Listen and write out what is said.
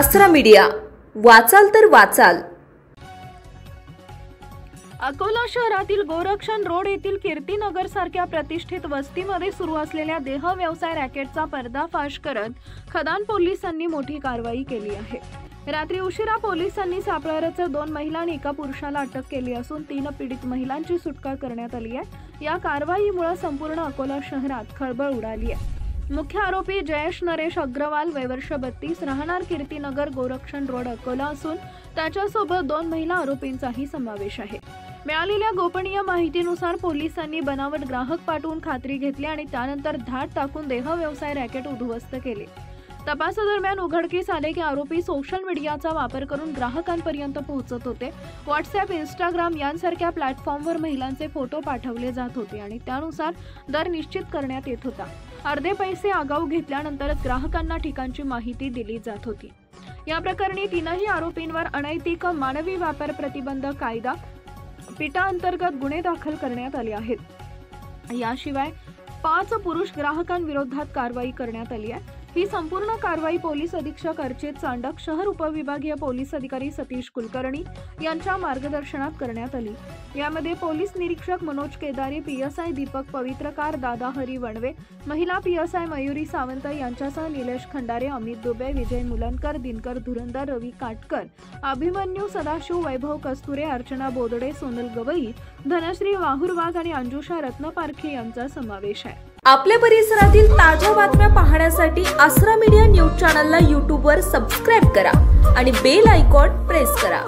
आसरा मीडिया, वाचाल तर वाचाल। अकोला शहरातील गोरक्षण रोड येथील कीर्तिनगर सारख्या प्रतिष्ठित वस्तीमध्ये सुरू असलेल्या देह व्यवसाय रॅकेटचा पर्दाफाश करत खदान पोलिसांनी मोठी कारवाई केली आहे। रात्री उशिरा पोलिसांनी सापळारच्या 2 महिला आणि एका पुरुषाला अटक केली असून 3 पीडित महिलांची सुटका करण्यात आली आहे। या कारवाईमुळे संपूर्ण अकोला शहरात खळबळ उडाली आहे। मुख्य आरोपी जयेश नरेश अग्रवाल वय वर्ष 32 राहणार कीर्तिनगर गोरक्षण रोड अकोला असून त्याच्यासोबत 2 महिला आरोपींचाही समावेश आहे। मिळालेल्या गोपनीय माहितीनुसार पोलिसांनी बनावट ग्राहक पाठवून खात्री घेतली आणि त्यानंतर धाड टाकून देह व्यवसाय रॅकेट उद्ध्वस्त केले। तपासादरम्यान उघडकीस आले की आरोपी सोशल मीडियाचा वापर करून ग्राहकांपर्यंत पोहोचत होते। व्हॉट्सअप, इंस्टाग्राम यांसारख्या प्लॅटफॉर्मवर महिलांचे फोटो पाठवले जात होते आणि त्यानुसार दर निश्चित करण्यात येत होता। अर्धे पैसे आगाऊ घेतल्यानंतरच ग्राहकांना ठिकाणची माहिती दिली जात होती। या प्रकरणी 3ही आरोपींवर अनैतिक मानवी व्यापार प्रतिबंध कायदा पिटा अंतर्गत गुन्हे दाखल करण्यात आले आहेत। याशिवाय 5 पुरुष ग्राहकांविरोधात कारवाई करण्यात आली आहे। ही संपूर्ण कारवाई पोलीस अधीक्षक अर्चित चांडक, शहर उपविभागीय पोलीस अधिकारी सतीश कुलकर्णी यांच्या मार्गदर्शनात करण्यात आली। यामध्ये पोलीस निरीक्षक मनोज केदारी, पीएसआय दीपक पवित्रकार, दादा हरी वणवे, महिला पीएसआय मयुरी सावंत यांच्यासह निलेश खंडारे, अमित दुबे, विजय मुलनकर, दिनकर धुरंदर, रवी काटकर, अभिमन्यू सदाशिव, वैभव कस्तुरे, अर्चना बोदडे, सोनल गवई, धनश्री वाहुरवाग आणि अंजुषा रत्नपारखी यांचा समावेश आहे। आपल्या परिसरातील ताज्या बातम्या पाहण्यासाठी आसरा मीडिया न्यूज चॅनलला YouTube वर सबस्क्राइब करा आणि बेल आयकॉन प्रेस करा।